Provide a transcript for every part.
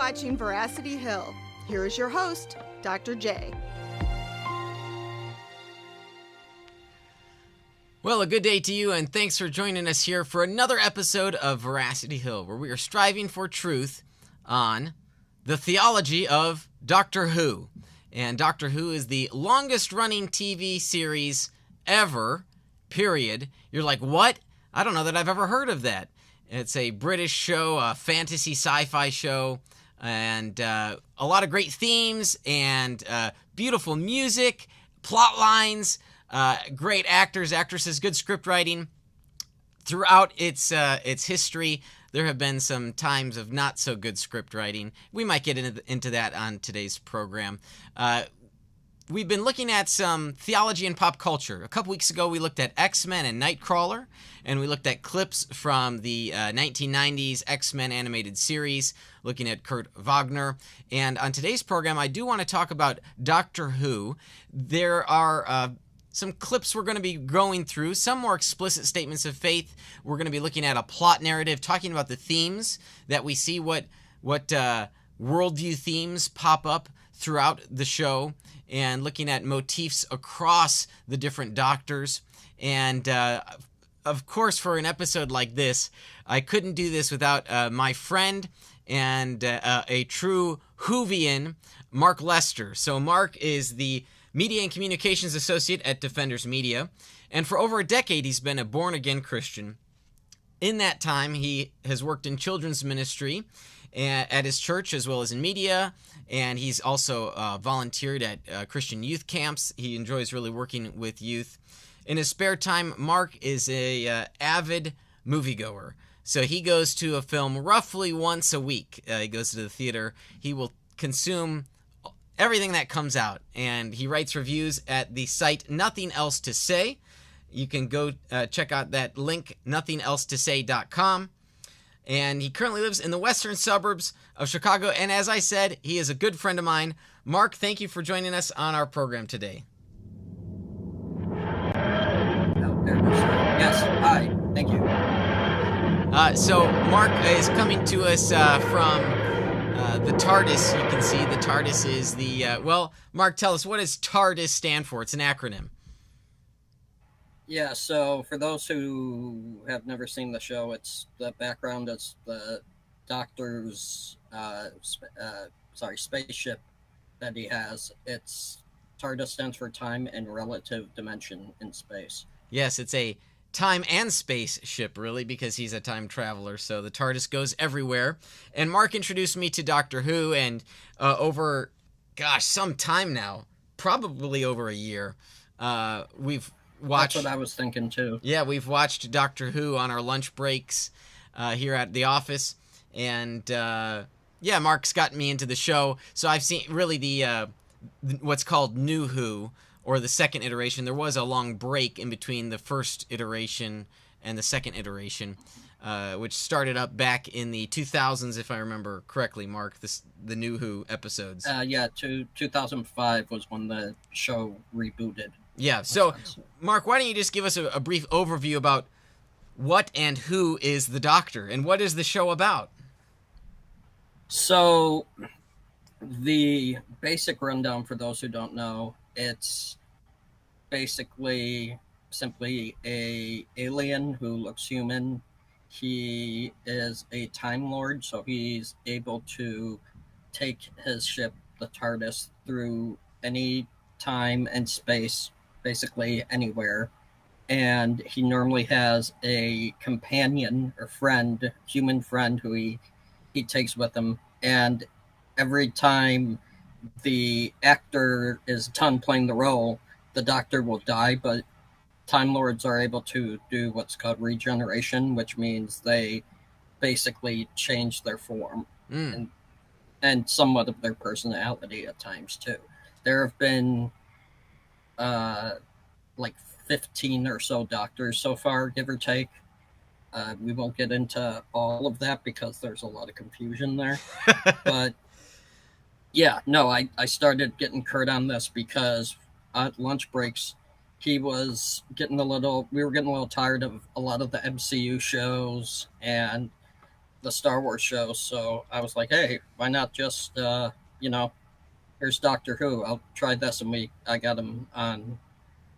watching Veracity Hill. Here is your host, Dr. J. Well, a good day to you, and thanks for joining us here for another episode of Veracity Hill, where we are striving for truth on the theology of Doctor Who. And Doctor Who is the longest-running TV series ever, period. You're like, what? I don't know that I've ever heard of that. It's a British show, a fantasy sci-fi show, and a lot of great themes and beautiful music, plot lines, great actors, actresses, good script writing. Throughout its history, there have been some times of not so good script writing. We might get into that on today's program. We've been looking at some theology and pop culture. A couple weeks ago, we looked at X-Men and Nightcrawler, and we looked at clips from the 1990s X-Men animated series, looking at Kurt Wagner. And on today's program, I do want to talk about Doctor Who. There are some clips we're going to be going through, some more explicit statements of faith. We're going to be looking at a plot narrative, talking about the themes that we see, what worldview themes pop up throughout the show, and looking at motifs across the different doctors. And of course, for an episode like this, I couldn't do this without my friend and a true Whovian, Mark Lester. So Mark is the Media and Communications Associate at Defenders Media, and for over a decade, he's been a born-again Christian. In that time, he has worked in children's ministry at his church as well as in media, and he's also volunteered at Christian youth camps. He enjoys really working with youth. In his spare time, Mark is a avid moviegoer. So he goes to a film roughly once a week. He goes to the theater. He will consume everything that comes out, and he writes reviews at the site Nothing Else to Say. You can go check out that link, nothingelsetosay.com. And he currently lives in the western suburbs of Chicago, and as I said, he is a good friend of mine. Mark, thank you for joining us on our program today. Yes, hi, thank you. So Mark is coming to us from the TARDIS. You can see the TARDIS is the, well, Mark, tell us, what does TARDIS stand for? It's an acronym. Yeah, so for those who have never seen the show, it's the background is the Doctor's, spaceship that he has. It's TARDIS stands for time and relative dimension in space. Yes, it's a time and space ship, really, because he's a time traveler, so the TARDIS goes everywhere. And Mark introduced me to Doctor Who, and over, some time now, probably over a year, we've watched... That's what I was thinking, too. Yeah, we've watched Doctor Who on our lunch breaks here at the office, and Mark's gotten me into the show, so I've seen really the what's called New Who, or the second iteration. There was a long break in between the first iteration and the second iteration, which started up back in the 2000s, if I remember correctly, Mark, the New Who episodes. 2005 was when the show rebooted. Yeah, so, Mark, why don't you just give us a brief overview about what and who is the Doctor, and what is the show about? So, the basic rundown for those who don't know, it's basically simply a alien who looks human. He is a Time Lord, so he's able to take his ship, the TARDIS, through any time and space, basically anywhere. And he normally has a companion or friend, human friend, who he takes with him. And every time the actor is done playing the role, the Doctor will die, but Time Lords are able to do what's called regeneration, which means they basically change their form and somewhat of their personality at times, too. There have been 15 or so Doctors so far, give or take. We won't get into all of that because there's a lot of confusion there. But yeah, no, I started getting Kurt on this because at lunch breaks, we were getting a little tired of a lot of the MCU shows and the Star Wars shows. So I was like, hey, why not just here's Doctor Who. I'll try this, and I got him on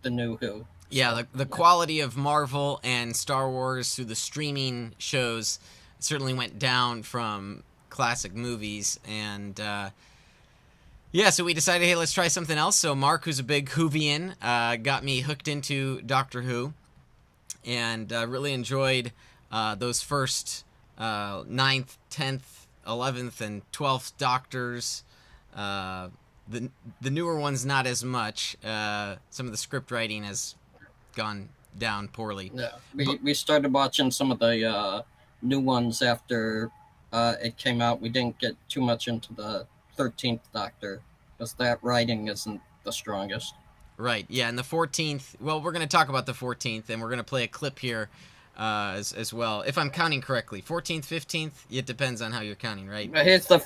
the new Who. Yeah, So, the quality of Marvel and Star Wars through the streaming shows certainly went down from classic movies, and so we decided, hey, let's try something else. So Mark, who's a big Whovian, got me hooked into Doctor Who, and really enjoyed those first 9th, 10th, 11th, and 12th Doctors. The newer ones not as much. Some of the script writing has gone down poorly. Yeah, we started watching some of the new ones after it came out. We didn't get too much into the 13th Doctor because that writing isn't the strongest. Right, yeah, and the 14th, well, we're going to talk about the 14th, and we're going to play a clip here as well, if I'm counting correctly. 14th, 15th, it depends on how you're counting, right? It's the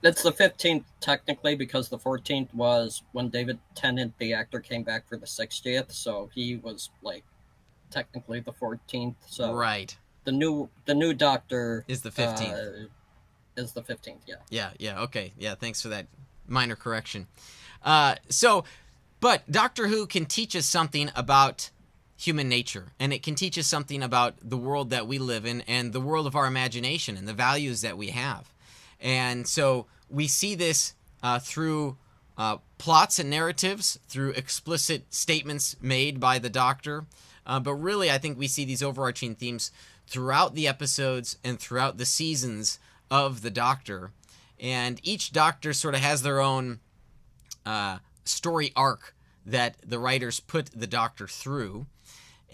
15th technically, because the 14th was when David Tennant, the actor, came back for the 60th, so he was like technically the 14th. So right, the new Doctor is the 15th. Is the 15th, yeah. Yeah, okay, yeah. Thanks for that minor correction. But Doctor Who can teach us something about human nature, and it can teach us something about the world that we live in and the world of our imagination and the values that we have. And so we see this through plots and narratives, through explicit statements made by the Doctor. But really, I think we see these overarching themes throughout the episodes and throughout the seasons of the Doctor. And each Doctor sort of has their own story arc that the writers put the Doctor through.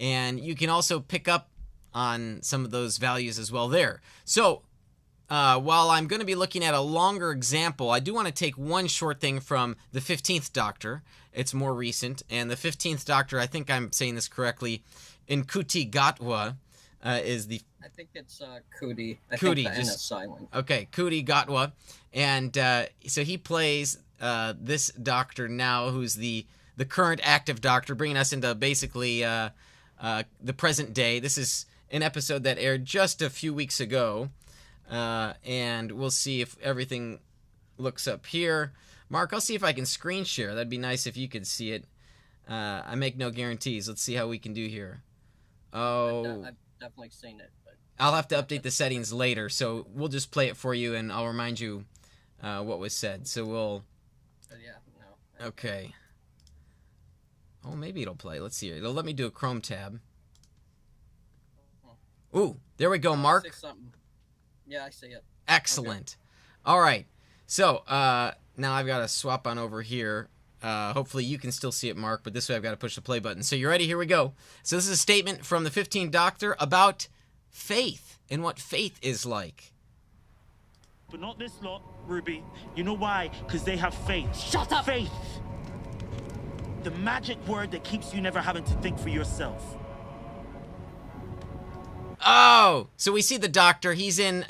And you can also pick up on some of those values as well there. So while I'm going to be looking at a longer example, I do want to take one short thing from the 15th Doctor. It's more recent. And the 15th Doctor, I think I'm saying this correctly, in Kuti Gatwa is the... I think it's Kuti. I Kuti, think the N is silent. Okay, Kuti Gatwa. And so he plays this Doctor now, who's the current active Doctor, bringing us into basically the present day. This is an episode that aired just a few weeks ago. And we'll see if everything looks up here. Mark, I'll see if I can screen share. That'd be nice if you could see it. I make no guarantees. Let's see how we can do here. Oh, I've definitely seen it. But I'll have to update the settings later, so we'll just play it for you, and I'll remind you what was said. So we'll... no. Okay. Oh, maybe it'll play. Let's see. It'll let me do a Chrome tab. Ooh, there we go, Mark. Yeah, I see it. Excellent. Okay. All right. So now I've got to swap on over here. Hopefully you can still see it, Mark, but this way I've got to push the play button. So you ready? Here we go. So this is a statement from the 15th Doctor about faith and what faith is like. But not this lot, Ruby. You know why? Because they have faith. Shut up! Faith! The magic word that keeps you never having to think for yourself. Oh, so we see the Doctor. He's in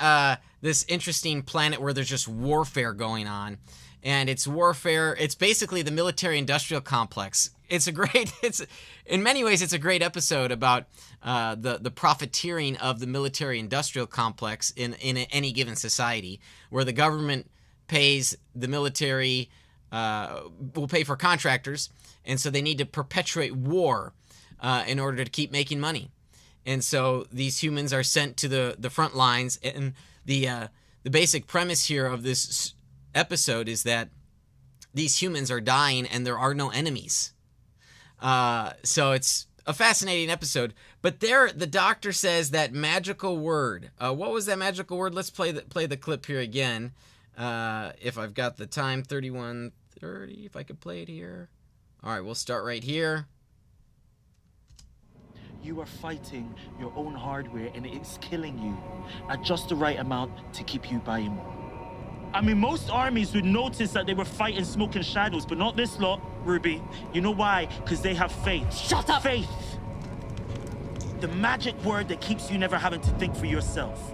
this interesting planet where there's just warfare going on. And it's warfare. It's basically the military-industrial complex. In many ways, it's a great episode about the profiteering of the military-industrial complex in any given society, where the government pays the military, will pay for contractors, and so they need to perpetuate war in order to keep making money. And so these humans are sent to the front lines, and the basic premise here of this episode is that these humans are dying and there are no enemies. So it's a fascinating episode. But there, the Doctor says that magical word. What was that magical word? Let's play the clip here again. If I've got the time, 31:30. If I could play it here. All right, we'll start right here. You are fighting your own hardware and it's killing you at just the right amount to keep you buying more. I mean, most armies would notice that they were fighting smoke and shadows, but not this lot, Ruby. You know why? Because they have faith. Shut up! Faith! The magic word that keeps you never having to think for yourself.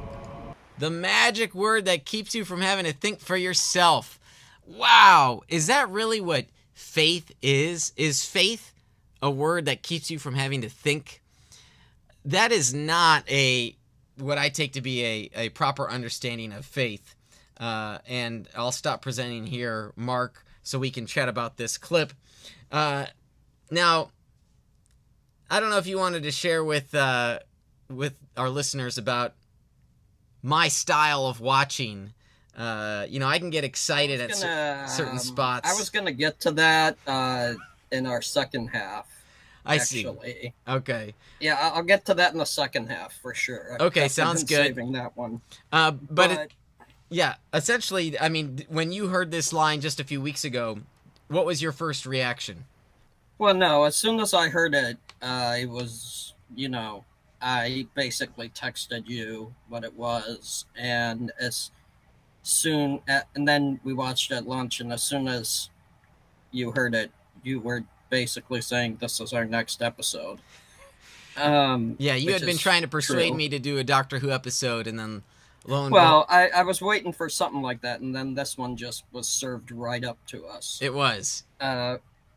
The magic word that keeps you from having to think for yourself. Wow! Is that really what faith is? Is faith a word that keeps you from having to think? That is not a what I take to be a proper understanding of faith. And I'll stop presenting here, Mark, so we can chat about this clip. Now, I don't know if you wanted to share with our listeners about my style of watching. I can get excited at certain spots. I was going to get to that in our second half. I actually. see. Okay. Yeah, I'll get to that in the second half for sure. Okay, sounds good. Saving that one. Yeah, essentially, I mean, when you heard this line just a few weeks ago, what was your first reaction? Well, no, as soon as I heard it, I basically texted you what it was, and and then we watched it at lunch, and as soon as you heard it, you were basically saying this is our next episode. Yeah, you had been trying to persuade me to do a Doctor Who episode, and then I was waiting for something like that, and then this one just was served right up to us. It was.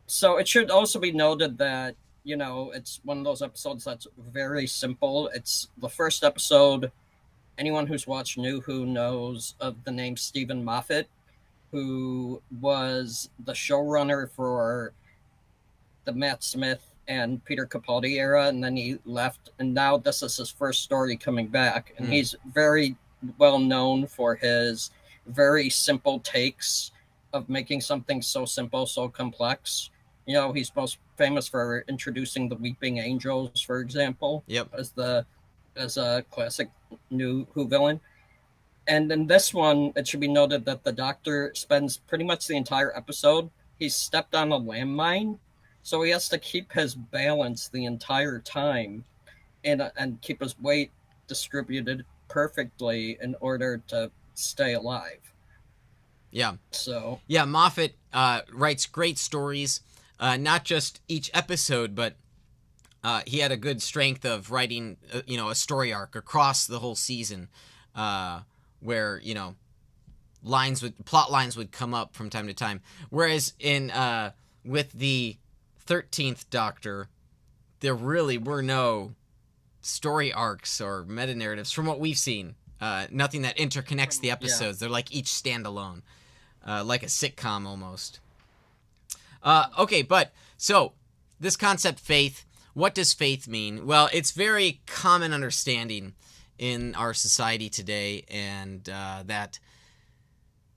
So it should also be noted that, it's one of those episodes that's very simple. It's the first episode. Anyone who's watched New Who knows of the name Stephen Moffat, who was the showrunner for the Matt Smith and Peter Capaldi era, and then he left, and now this is his first story coming back, and he's very well known for his very simple takes of making something so simple, so complex. He's most famous for introducing the Weeping Angels, for example, as a classic New Who villain. And in this one, it should be noted that the Doctor spends pretty much the entire episode, he's stepped on a landmine, so he has to keep his balance the entire time and keep his weight distributed perfectly in order to stay alive. Yeah. So. Yeah, Moffat writes great stories, not just each episode, but he had a good strength of writing, a story arc across the whole season, where plot lines would come up from time to time. Whereas with the 13th Doctor, there really were no story arcs or meta narratives from what we've seen. Nothing that interconnects the episodes. Yeah. They're like each standalone, like a sitcom almost. Okay, but so this concept faith, what does faith mean? Well, it's very common understanding in our society today, and that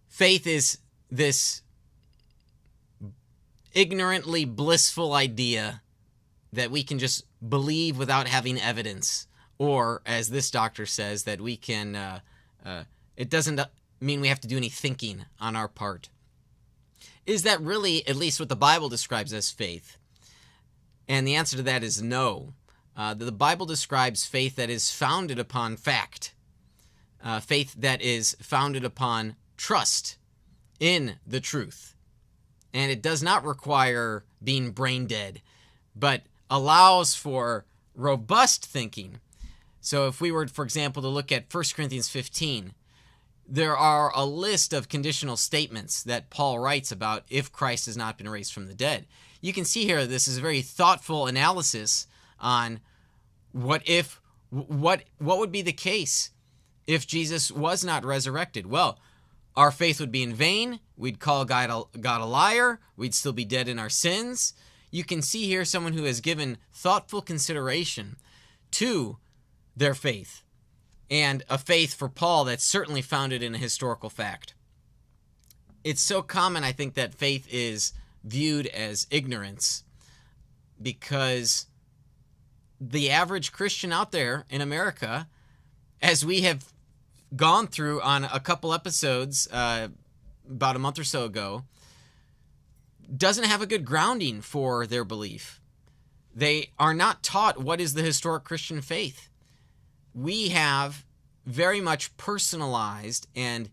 faith is this ignorantly blissful idea that we can just believe without having evidence, or as this doctor says, that we can it doesn't mean we have to do any thinking on our part. Is that really at least what the Bible describes as faith? And the answer to that is no. The Bible describes faith that is founded upon fact, faith that is founded upon trust in the truth. And it does not require being brain dead, but allows for robust thinking. So if we were, for example, to look at 1 Corinthians 15, there are a list of conditional statements that Paul writes about if Christ has not been raised from the dead. You can see here this is a very thoughtful analysis on what would be the case if Jesus was not resurrected. Well, our faith would be in vain. We'd call God a liar. We'd still be dead in our sins. You can see here someone who has given thoughtful consideration to their faith, and a faith for Paul that's certainly founded in a historical fact. It's so common, I think, that faith is viewed as ignorance, because the average Christian out there in America, as we have gone through on a couple episodes about a month or so ago, doesn't have a good grounding for their belief. They are not taught what is the historic Christian faith. We have very much personalized and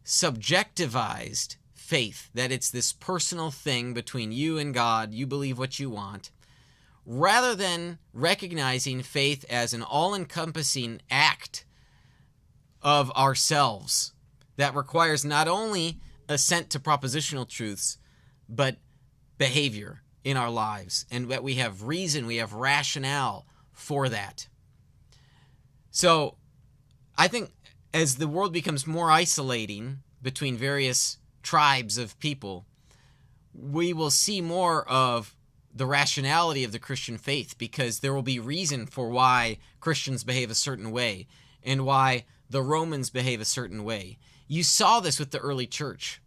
subjectivized faith, that it's this personal thing between you and God. You believe what you want, rather than recognizing faith as an all-encompassing act of ourselves that requires not only assent to propositional truths, but behavior in our lives, and that we have reason, we have rationale for that. So I think as the world becomes more isolating between various tribes of people, we will see more of the rationality of the Christian faith, because there will be reason for why Christians behave a certain way and why the Romans behave a certain way. You saw this with the early church,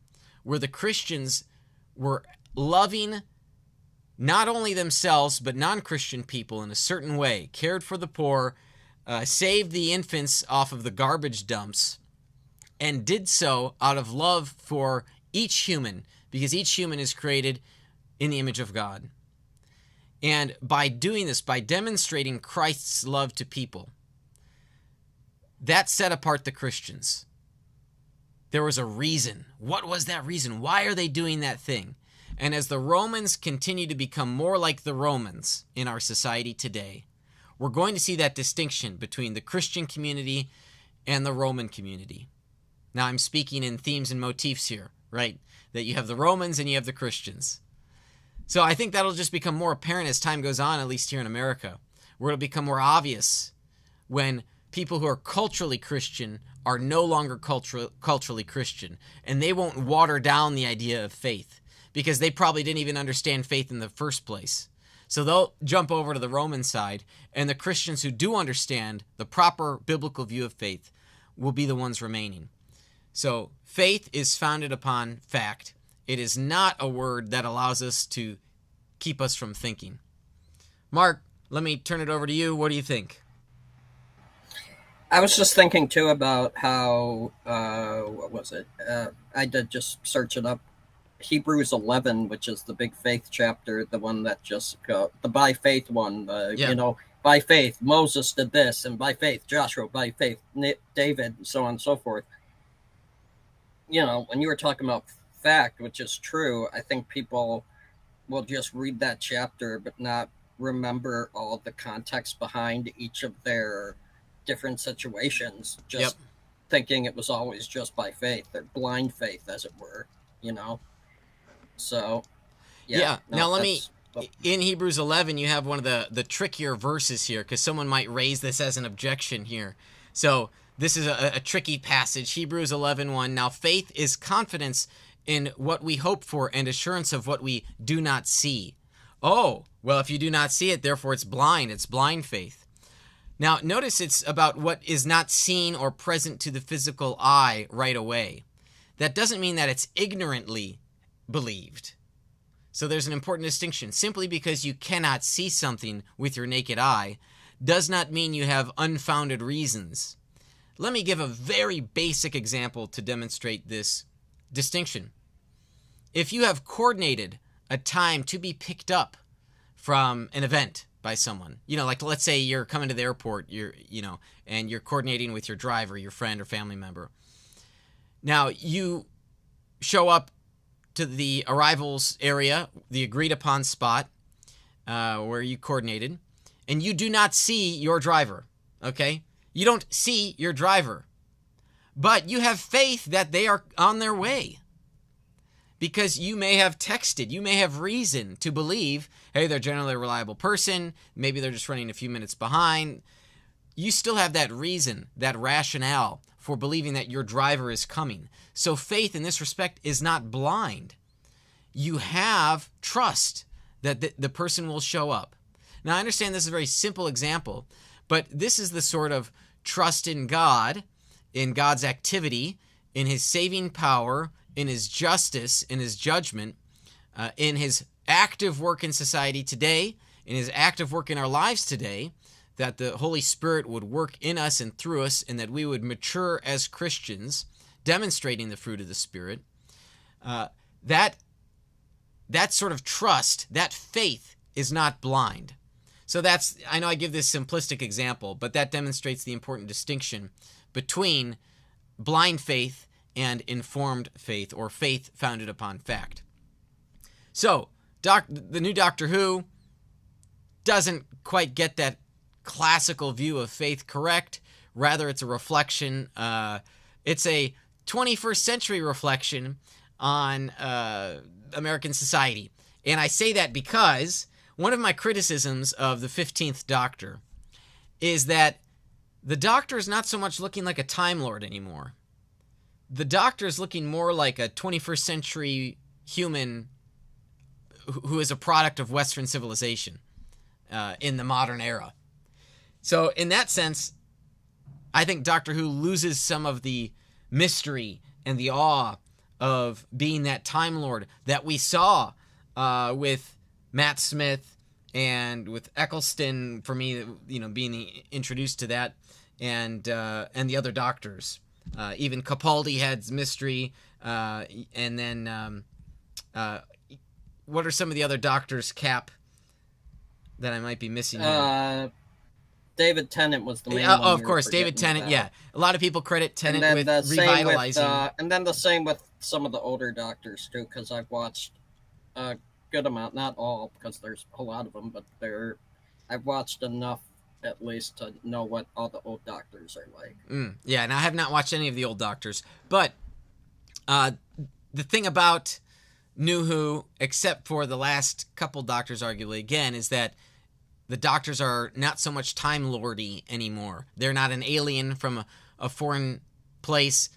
where the Christians were loving not only themselves but non-Christian people in a certain way, cared for the poor, saved the infants off of the garbage dumps, and did so out of love for each human, because each human is created in the image of God. And by doing this, by demonstrating Christ's love to people, that set apart the Christians. There was a reason. What was that reason? Why are they doing that thing? And as the Romans continue to become more like the Romans in our society today, we're going to see that distinction between the Christian community and the Roman community. Now, I'm speaking in themes and motifs here, right? That you have the Romans and you have the Christians. So I think that'll just become more apparent as time goes on, at least here in America, where it'll become more obvious when people who are culturally Christian are no longer culturally Christian, and they won't water down the idea of faith, because they probably didn't even understand faith in the first place. So they'll jump over to the Roman side, and the Christians who do understand the proper biblical view of faith will be the ones remaining. So faith is founded upon fact. It is not a word that allows us to keep us from thinking. Mark, let me turn it over to you. What do you think? I was just thinking too about how, what was it? I did just search it up. Hebrews 11, which is the big faith chapter, the one that just, the by faith one, by faith, Moses did this, and by faith, Joshua, by faith, David, and so on and so forth. When you were talking about fact, which is true, I think people will just read that chapter but not remember all the context behind each of their different situations, just thinking it was always just by faith, or blind faith, as it were, So, now let me, in Hebrews 11, you have one of the trickier verses here, because someone might raise this as an objection here. So this is a tricky passage, Hebrews 11:1. Now faith is confidence in what we hope for and assurance of what we do not see. Oh, well, if you do not see it, therefore it's blind faith. Now, notice it's about what is not seen or present to the physical eye right away. That doesn't mean that it's ignorantly believed. So there's an important distinction. Simply because you cannot see something with your naked eye does not mean you have unfounded reasons. Let me give a very basic example to demonstrate this distinction. If you have coordinated a time to be picked up from an event by someone, like let's say you're coming to the airport, and you're coordinating with your driver, your friend or family member. Now you show up to the arrivals area, the agreed upon spot where you coordinated, and you do not see your driver, okay? You don't see your driver, but you have faith that they are on their way, because you may have texted, you may have reason to believe, hey, they're generally a reliable person, maybe they're just running a few minutes behind. You still have that reason, that rationale for believing that your driver is coming. So faith in this respect is not blind. You have trust that the person will show up. Now, I understand this is a very simple example, but this is the sort of trust in God, in God's activity, in his saving power, in his justice, in his judgment, in his active work in society today, in his active work in our lives today, that the Holy Spirit would work in us and through us, and that we would mature as Christians, demonstrating the fruit of the Spirit. That sort of trust, that faith, is not blind. So I know I give this simplistic example, but that demonstrates the important distinction between blind faith and informed faith, or faith founded upon fact. So, the new Doctor Who doesn't quite get that classical view of faith correct. Rather, it's a reflection. It's a 21st century reflection on American society. And I say that because one of my criticisms of the 15th Doctor is that the Doctor is not so much looking like a Time Lord anymore. The Doctor is looking more like a 21st century human who is a product of Western civilization in the modern era. So in that sense, I think Doctor Who loses some of the mystery and the awe of being that Time Lord that we saw with Matt Smith and with Eccleston, for me, being introduced to that, and the other Doctors. Even Capaldi had mystery, and then what are some of the other Doctors, Cap, that I might be missing here? David Tennant was the main one. Of course, David Tennant, yeah. A lot of people credit Tennant with revitalizing. And then the same with some of the older Doctors, too, because I've watched a good amount, not all, because there's a lot of them, but I've watched enough, at least, to know what all the old Doctors are like. Yeah, and I have not watched any of the old Doctors. But the thing about New Who, except for the last couple Doctors, arguably, again, is that the Doctors are not so much Time Lordy anymore. They're not an alien from a foreign place,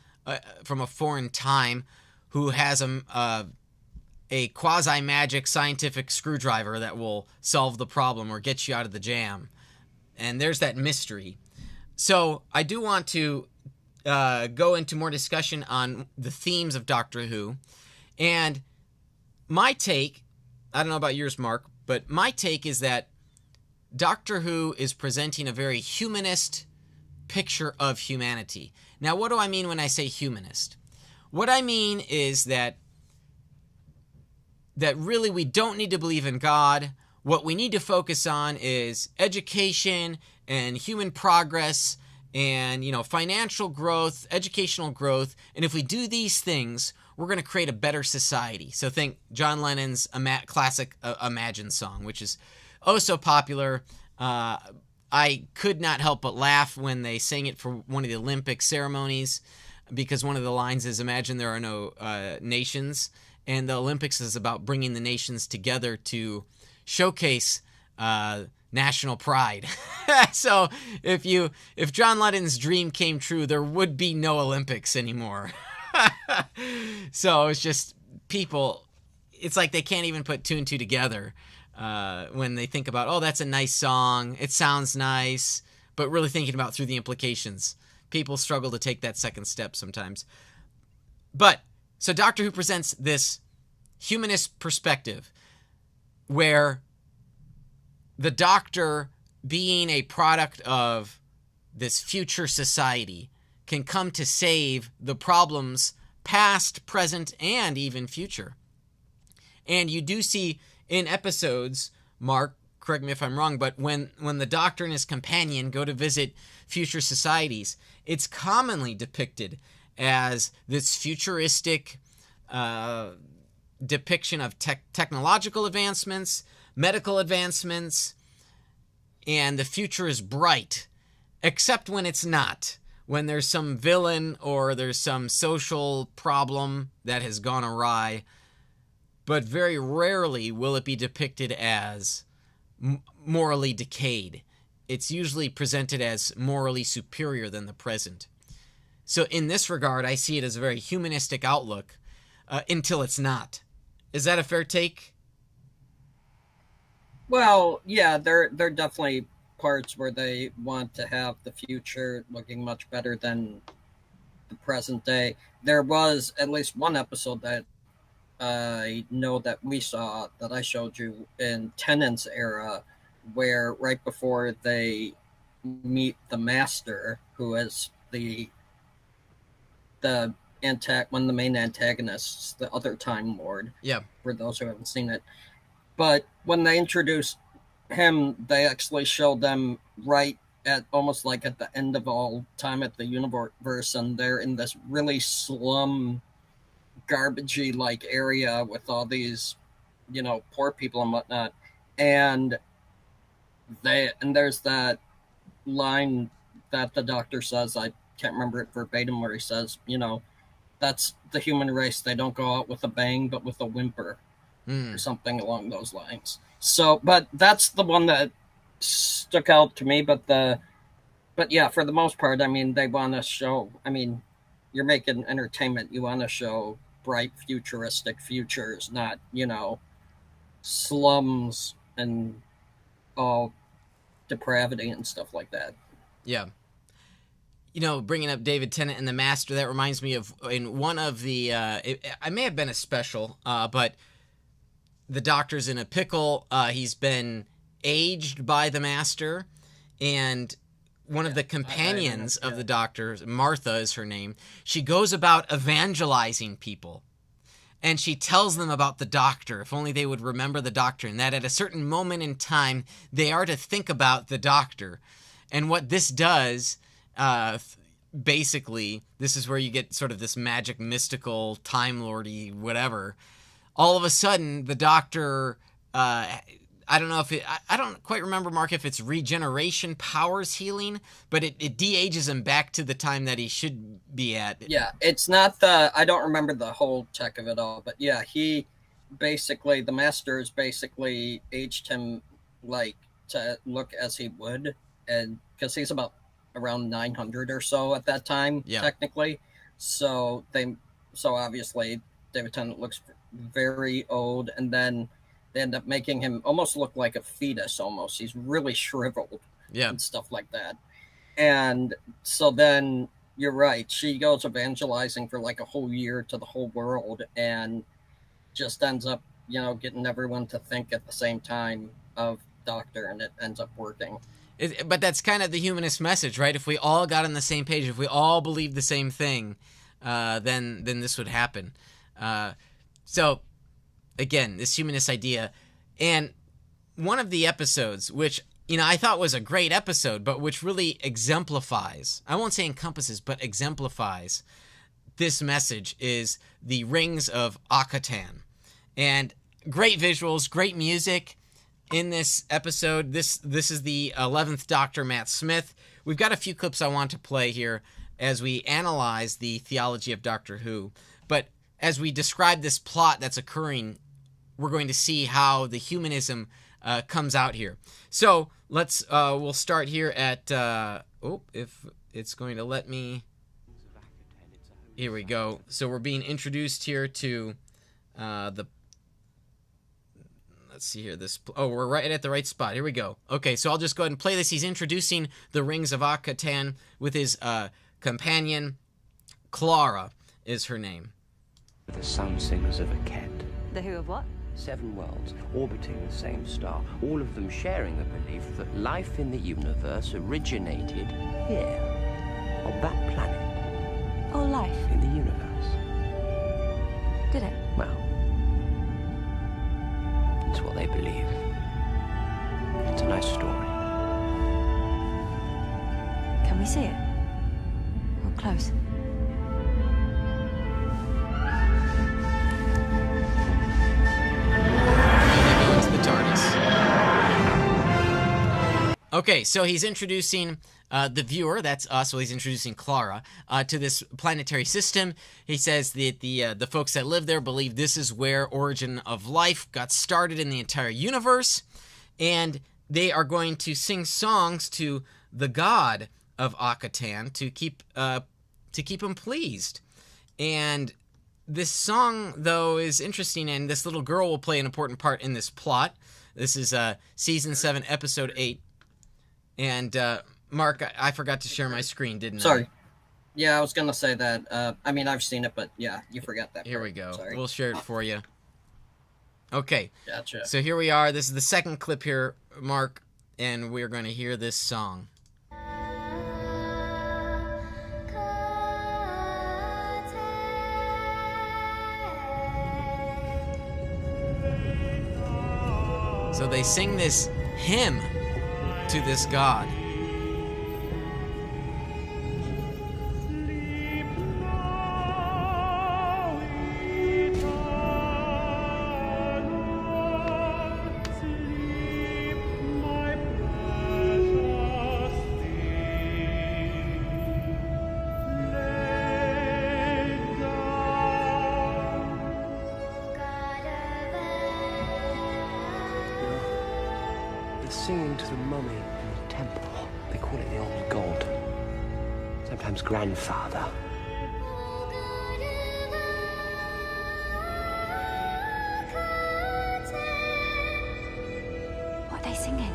from a foreign time, who has a quasi-magic scientific screwdriver that will solve the problem or get you out of the jam. And there's that mystery. So I do want to go into more discussion on the themes of Doctor Who. And my take, I don't know about yours, Mark, but my take is that Doctor Who is presenting a very humanist picture of humanity. Now, what do I mean when I say humanist? What I mean is that really we don't need to believe in God. What we need to focus on is education and human progress and, financial growth, educational growth. And if we do these things, we're going to create a better society. So think John Lennon's classic Imagine song, which is so popular. I could not help but laugh when they sang it for one of the Olympic ceremonies, because one of the lines is, imagine there are no nations. And the Olympics is about bringing the nations together to showcase national pride. So if John Lennon's dream came true, there would be no Olympics anymore. So it's just people, it's like they can't even put two and two together when they think about, that's a nice song, it sounds nice, but really thinking about through the implications. People struggle to take that second step sometimes. But so Doctor Who presents this humanist perspective where the Doctor, being a product of this future society, can come to save the problems past, present, and even future. And you do see in episodes, Mark, correct me if I'm wrong, but when the Doctor and his companion go to visit future societies, it's commonly depicted as this futuristic depiction of technological advancements, medical advancements, and the future is bright, except when it's not. When there's some villain or there's some social problem that has gone awry. But very rarely will it be depicted as morally decayed. It's usually presented as morally superior than the present. So in this regard, I see it as a very humanistic outlook until it's not. Is that a fair take? Well, yeah, there are definitely parts where they want to have the future looking much better than the present day. There was at least one episode that I know that we saw, that I showed you, in Tennant's era, where right before they meet the Master, who is one of the main antagonists, the other Time Lord. Yeah. For those who haven't seen it. But when they introduced him, they actually showed them right at almost like at the end of all time at the universe, and they're in this really slum, garbagey like area with all these, poor people and whatnot. And there's that line that the Doctor says, I can't remember it verbatim, where he says, that's the human race. They don't go out with a bang, but with a whimper, or something along those lines. So, but that's the one that stuck out to me. But the but yeah, for the most part, I mean, they want to show. I mean, you're making entertainment. You want to show bright, futuristic futures, not slums and all depravity and stuff like that. Yeah. Bringing up David Tennant and the Master, that reminds me of in one of the, I may have been a special, but the Doctor's in a pickle. He's been aged by the Master, and one of the companions of the Doctor, Martha is her name, she goes about evangelizing people. And she tells them about the Doctor, if only they would remember the Doctor, and that at a certain moment in time, they are to think about the Doctor. And what this does, basically, this is where you get sort of this magic, mystical, Time Lordy, whatever. All of a sudden, the Doctor, I don't know if I don't quite remember, Mark, if it's regeneration powers healing, but it de-ages him back to the time that he should be at. Yeah, it's not I don't remember the whole tech of it all, but yeah, the Masters basically aged him like to look as he would, and because he's about around 900 or so at that time, technically. So obviously David Tennant looks very old, and then they end up making him almost look like a fetus almost. He's really shriveled and stuff like that. And so then you're right. She goes evangelizing for like a whole year to the whole world and just ends up, getting everyone to think at the same time of Doctor, and it ends up working. But that's kind of the humanist message, right? If we all got on the same page, if we all believed the same thing, then this would happen. So again, this humanist idea. And one of the episodes, which, I thought was a great episode, but which really exemplifies, I won't say encompasses, but exemplifies this message, is the Rings of Akatan. And great visuals, great music in this episode. This is the 11th Doctor, Matt Smith. We've got a few clips I want to play here as we analyze the theology of Doctor Who. But as we describe this plot that's occurring, we're going to see how the humanism comes out here. So we'll start here at, if it's going to let me, here we go. So we're being introduced here to let's see here, we're right at the right spot. Here we go. Okay, so I'll just go ahead and play this. He's introducing the Rings of Akatan with his companion. Clara is her name. The sun singers of Akhet. The who of what? 7 worlds, orbiting the same star, all of them sharing the belief that life in the universe originated here, on that planet. Oh, life? In the universe. Did it? Well, it's what they believe. It's a nice story. Can we see it? How close? Okay, so he's introducing the viewer, that's us, well, he's introducing Clara, to this planetary system. He says that the folks that live there believe this is where origin of life got started in the entire universe, and they are going to sing songs to the god of Akatan to keep him pleased. And this song, though, is interesting, and this little girl will play an important part in this plot. This is Season 7, Episode 8. And, Mark, I forgot to share my screen, didn't I? Sorry. Yeah, I was going to say that. I mean, I've seen it, but yeah, you forgot that. Here we go. Sorry. We'll share it for you. Okay. Gotcha. So here we are. This is the second clip here, Mark, and we're going to hear this song. So they sing this hymn to this god. Singing to the mummy in the temple. They call it the old god. Sometimes grandfather. What are they singing?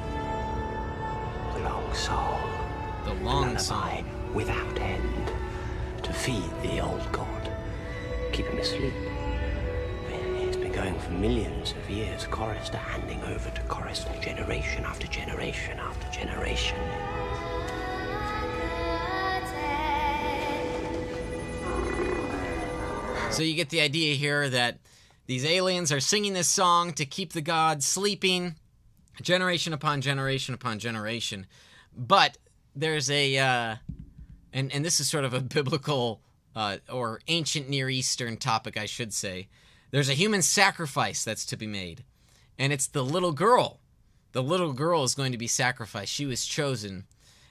The long song. The long Lullaby song. without end. To feed the old god. Keep him asleep. It's been going for millions of years, chorister handing over to chorister, generation after generation after generation. So you get the idea here that these aliens are singing this song to keep the gods sleeping, generation upon generation upon generation. But there's a, and this is sort of a biblical or ancient Near Eastern topic, I should say. There's a human sacrifice that's to be made, and it's the little girl. The little girl is going to be sacrificed. She was chosen.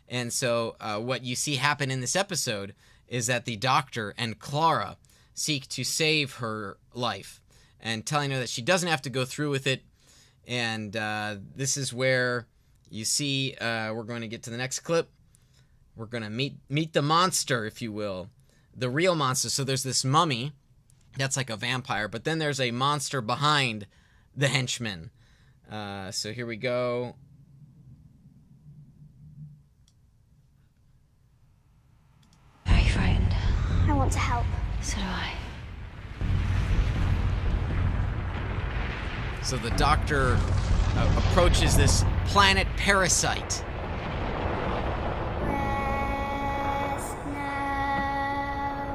And so what you see happen in this episode is that the Doctor and Clara seek to save her life and telling her that she doesn't have to go through with it. And this is where you see, we're going to get to the next clip. We're going to meet the monster, if you will, the real monster. So there's this mummy that's like a vampire, but then there's a monster behind the henchman. So here we go. Very frightened. I want to help. So do I. So the Doctor approaches this planet parasite. Rest now,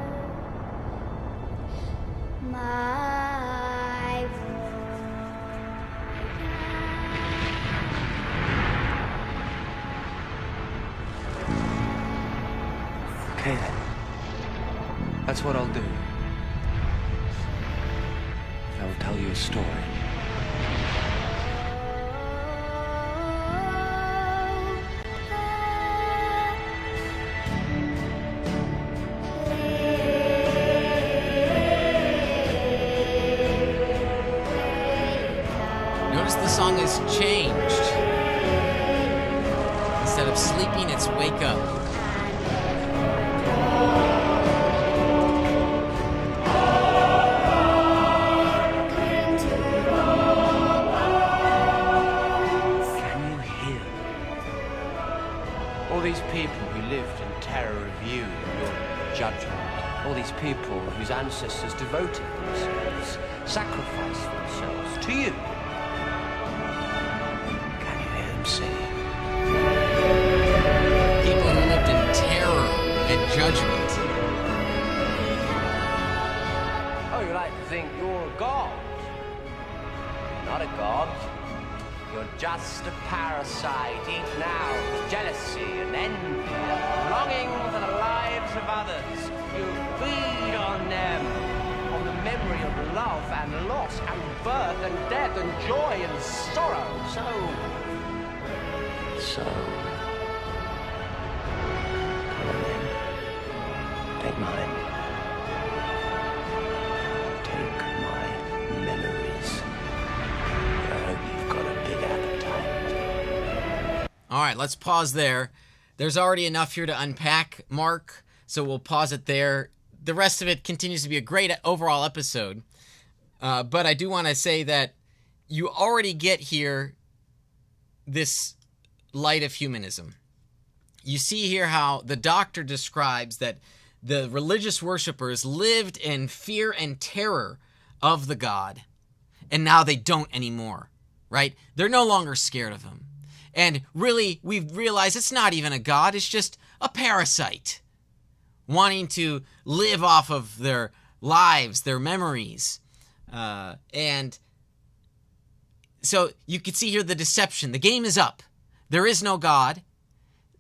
my Okay then. That's what I'll do. I'll tell you a story. Notice the song has changed. Instead of sleeping, it's wake up. Can you hear all these people who lived in terror of you and your judgment? All these people whose ancestors devoted themselves, sacrificed themselves to you. Can you hear them singing? People who lived in terror and judgment. Oh, you like to think you're a god? Not a god. You're just a parasite eaten out with jealousy and envy and longing for the lives of others. You feed on them, on the memory of love and loss and birth and death and joy and sorrow. So, come on then. Take mine. Take my memories. I hope you've got a big appetite. All right, let's pause there. There's already enough here to unpack, Mark, so we'll pause it there. The rest of it continues to be a great overall episode. But I do want to say that you already get here this light of humanism. You see here how the Doctor describes that the religious worshippers lived in fear and terror of the god, and now they don't anymore, right? They're no longer scared of him. And really, we've realized it's not even a god, it's just a parasite wanting to live off of their lives, their memories. And so you can see here the deception. The game is up. There is no God,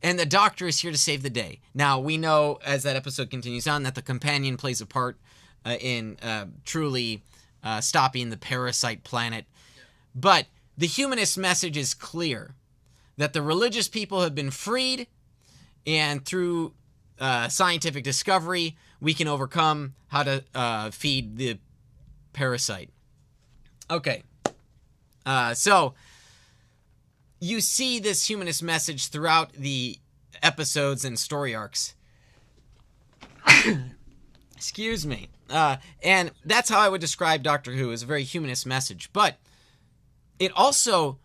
and the Doctor is here to save the day. Now, we know, as that episode continues on, that the companion plays a part in truly stopping the parasite planet. But the humanist message is clear, that the religious people have been freed, and through scientific discovery, we can overcome how to feed the parasite. Okay. So you see this humanist message throughout the episodes and story arcs. Excuse me. And that's how I would describe Doctor Who, as a very humanist message. But it also,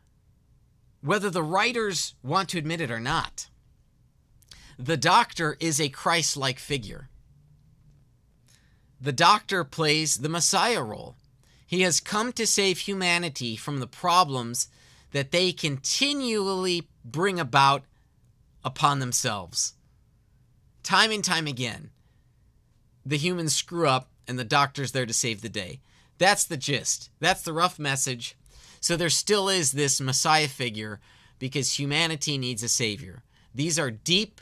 whether the writers want to admit it or not, the Doctor is a Christ-like figure. The Doctor plays the Messiah role. He has come to save humanity from the problems that they continually bring about upon themselves. Time and time again, the humans screw up and the Doctor's there to save the day. That's the gist. That's the rough message. So there still is this Messiah figure because humanity needs a savior. These are deep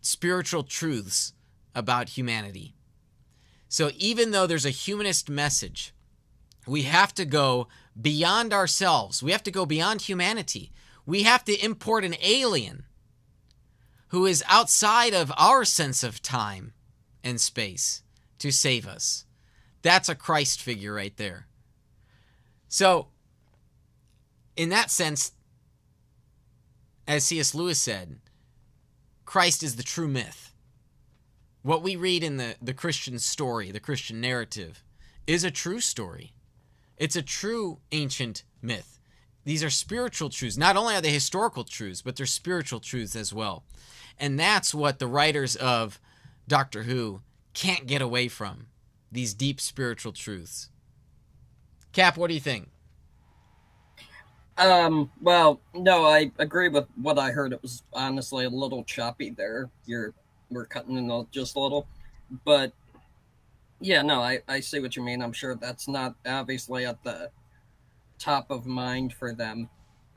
spiritual truths about humanity. So even though there's a humanist message, we have to go beyond ourselves. We have to go beyond humanity. We have to import an alien who is outside of our sense of time and space to save us. That's a Christ figure right there. So, in that sense, as C.S. Lewis said, Christ is the true myth. What we read in the Christian story, the Christian narrative, is a true story. It's a true ancient myth. These are spiritual truths. Not only are they historical truths, but they're spiritual truths as well. And that's what the writers of Doctor Who can't get away from, these deep spiritual truths. Cap, what do you think? Well, no, I agree with what I heard. It was honestly a little choppy there. We're cutting in just a little. But, yeah, no, I see what you mean. I'm sure that's not obviously at the top of mind for them.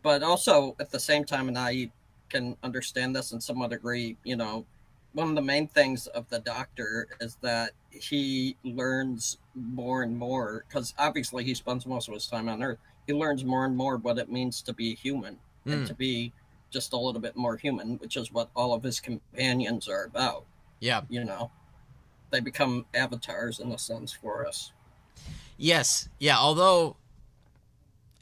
But also, at the same time, and I can understand this in some degree, you know, one of the main things of the Doctor is that he learns more and more, because obviously he spends most of his time on Earth. He learns more and more what it means to be human and to be just a little bit more human, which is what all of his companions are about. Yeah. You know, they become avatars in a sense for us. Yes. Yeah. Although,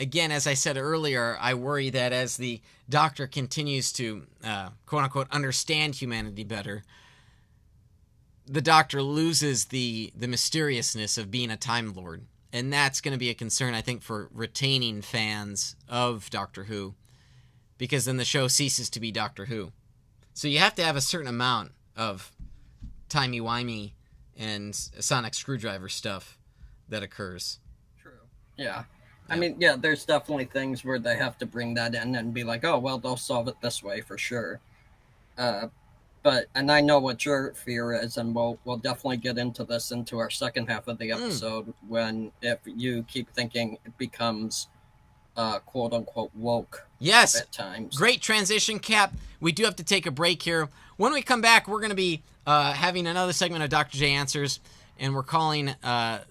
again, as I said earlier, I worry that as the Doctor continues to, quote unquote, understand humanity better, the Doctor loses the mysteriousness of being a Time Lord. And that's going to be a concern, I think, for retaining fans of Doctor Who, because then the show ceases to be Doctor Who. So you have to have a certain amount of timey-wimey and sonic screwdriver stuff that occurs. True. Yeah. I mean, yeah, there's definitely things where they have to bring that in and be like, oh, well, they'll solve it this way for sure. And I know what your fear is, and we'll definitely get into our second half of the episode when if you keep thinking it becomes quote unquote woke. Yes. At times. Great transition, Cap. We do have to take a break here. When we come back, we're going to be having another segment of Dr. J Answers, and we're calling that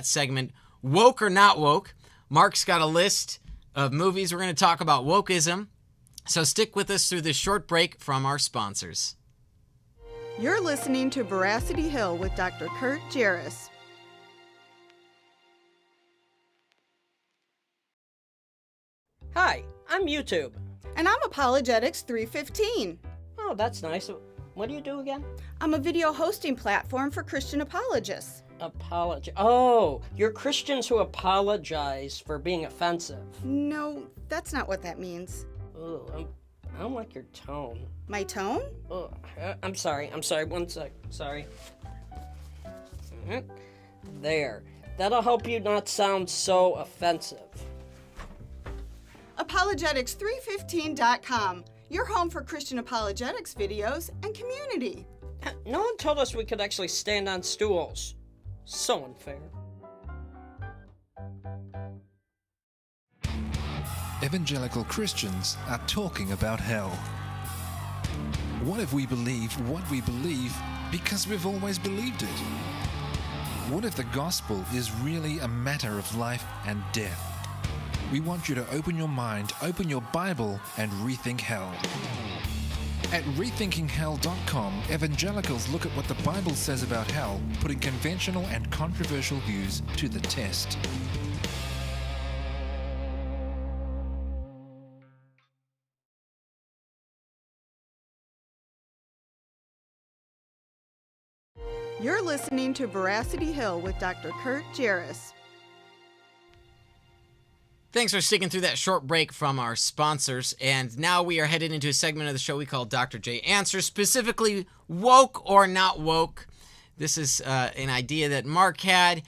segment Woke or Not Woke. Mark's got a list of movies we're going to talk about wokeism. So stick with us through this short break from our sponsors. You're listening to Veracity Hill with Dr. Kurt Jarris. Hi, I'm YouTube. And I'm Apologetics 315. Oh, that's nice. What do you do again? I'm a video hosting platform for Christian apologists. Oh, you're Christians who apologize for being offensive. No, that's not what that means. Ugh, I don't like your tone. My tone? Ugh, I'm sorry. 1 sec. Sorry. There. That'll help you not sound so offensive. Apologetics315.com, your home for Christian apologetics videos and community. No one told us we could actually stand on stools. So unfair. Evangelical Christians are talking about hell. What if we believe what we believe because we've always believed it? What if the gospel is really a matter of life and death? We want you to open your mind, open your Bible, and rethink hell. At rethinkinghell.com, evangelicals look at what the Bible says about hell, putting conventional and controversial views to the test. You're listening to Veracity Hill with Dr. Kurt Jarris. Thanks for sticking through that short break from our sponsors. And now we are headed into a segment of the show we call Dr. J Answers, specifically woke or not woke. This is an idea that Mark had.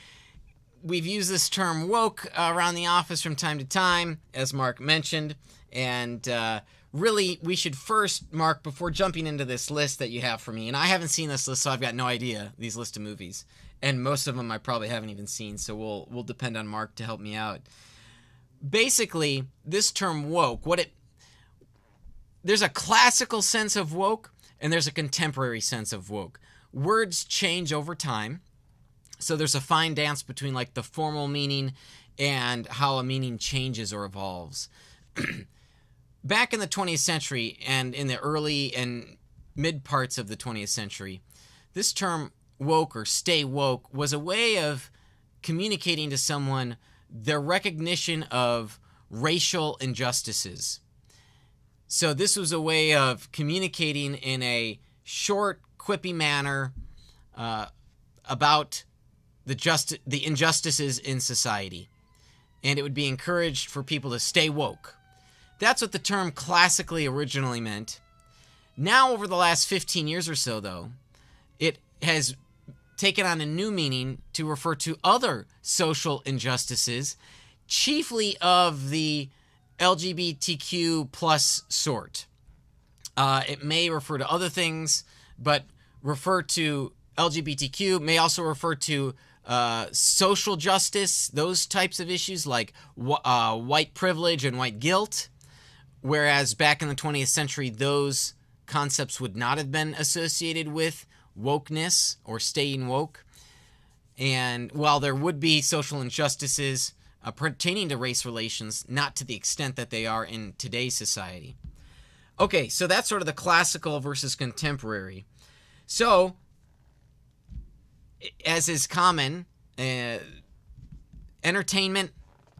We've used this term woke around the office from time to time, as Mark mentioned. And really, we should first, Mark, before jumping into this list that you have for me, and I haven't seen this list, so I've got no idea, these list of movies. And most of them I probably haven't even seen, so we'll depend on Mark to help me out. Basically, this term woke, there's a classical sense of woke, and there's a contemporary sense of woke. Words change over time, so there's a fine dance between like the formal meaning and how a meaning changes or evolves. Back in the 20th century and in the early and mid parts of the 20th century, this term woke or stay woke was a way of communicating to someone their recognition of racial injustices. So this was a way of communicating in a short, quippy manner about the injustices in society. And it would be encouraged for people to stay woke. That's what the term classically originally meant. Now, over the last 15 years or so, though, it has taken on a new meaning to refer to other social injustices, chiefly of the LGBTQ plus sort. It may refer to other things, but refer to LGBTQ may also refer to social justice, those types of issues like white privilege and white guilt, whereas back in the 20th century, those concepts would not have been associated with wokeness or staying woke. And while there would be social injustices pertaining to race relations, not to the extent that they are in today's society. Okay, so that's sort of the classical versus contemporary. So, as is common, entertainment